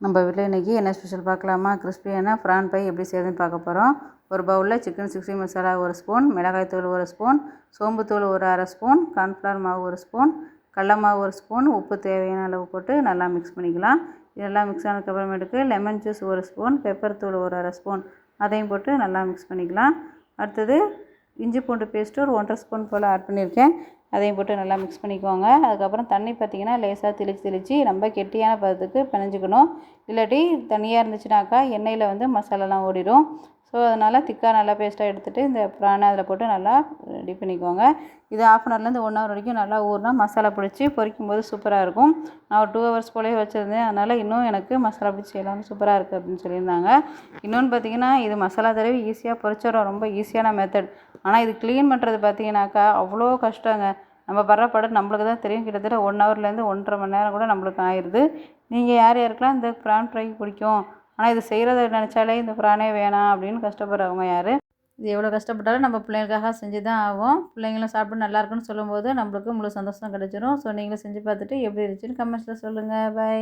நம்ம வீட்டில் இன்றைக்கி என்ன ஸ்பெஷல் பார்க்கலாமா? கிறிஸ்பியான ப்ரான் ஃப்ரை எப்படி செய்யுதுன்னு பார்க்க போகிறோம். ஒரு பவுலில் சிக்கன் 60 மசாலா 1 ஸ்பூன், மிளகாய்த்தூள் 1 ஸ்பூன், சோம்புத்தூள் ஒரு அரை ஸ்பூன், கார்ன்ஃப்ளவர் மாவு 1 ஸ்பூன், கடல மாவு 1 ஸ்பூன், உப்பு தேவையான அளவு போட்டு நல்லா மிக்ஸ் பண்ணிக்கலாம். இதெல்லாம் மிக்ஸ் ஆனதுக்கப்புறமேட்டுக்கு லெமன் ஜூஸ் 1 ஸ்பூன், பெப்பர் தூள் ஒரு அரை ஸ்பூன், அதையும் போட்டு நல்லா மிக்ஸ் பண்ணிக்கலாம். அடுத்தது இஞ்சி பூண்டு பேஸ்ட்டு ஒரு 1.5 ஸ்பூன் போல் ஆட் பண்ணியிருக்கேன். அதையும் போட்டு நல்லா மிக்ஸ் பண்ணிக்கோங்க. அதுக்கப்புறம் தண்ணி பார்த்திங்கன்னா லேசாக தெளித்து ரொம்ப கெட்டியான பதத்துக்கு பிணைஞ்சிக்கணும். இல்லாட்டி தண்ணியாக இருந்துச்சுனாக்கா எண்ணெயில் மசாலாலாம் ஓடிடும். ஸோ அதனால் திக்காக நல்லா பேஸ்ட்டாக எடுத்துகிட்டு இந்த ப்ரானை அதில் போட்டு நல்லா ரெடி பண்ணிக்கோங்க. இது 1/2 அன் ஹவர்லேருந்து 1 ஹவர் வரைக்கும் நல்லா ஊறினா மசாலா பிடிச்சி பொரிக்கும் போது சூப்பராக இருக்கும். நான் ஒரு 2 ஹவர்ஸ் போலே வச்சுருந்தேன். அதனால் இன்னும் எனக்கு மசாலா பிடிச்சி எல்லாம் சூப்பராக இருக்குது அப்படின்னு சொல்லியிருந்தாங்க. இன்னொன்று பார்த்திங்கன்னா இது மசாலா தடவி ஈஸியாக பொரிச்சிடும். ரொம்ப ஈஸியான மெத்தட். ஆனால் இது க்ளீன் பண்ணுறது பார்த்திங்கனாக்கா அவ்வளோ கஷ்டங்க. நம்ம படுற பாடு நம்மளுக்கு தான் தெரியும். கிட்டத்தட்ட 1 ஹவர்லேருந்து 1.5 மணி நேரம் கூட நம்மளுக்கு ஆயிடுது. நீங்கள் யாருக்கெல்லாம் இந்த ப்ரான் ஃப்ரை பிடிக்கும், ஆனால் இது செய்கிறத நினச்சாலே இந்த ப்ரானே வேணாம் அப்படின்னு கஷ்டப்படுறவங்க யார்? இது எவ்வளோ கஷ்டப்பட்டாலும் நம்ம பிள்ளைங்களுக்காக செஞ்சு தான் ஆகும். பிள்ளைங்களும் சாப்பிட்டு நல்லாயிருக்குன்னு சொல்லும்போது நம்மளுக்கு முழு சந்தோஷம் கிடச்சிரும். ஸோ நீங்களும் செஞ்சு பார்த்துட்டு எப்படி இருந்துச்சுன்னு கமெண்ட்ஸில் சொல்லுங்கள். பை.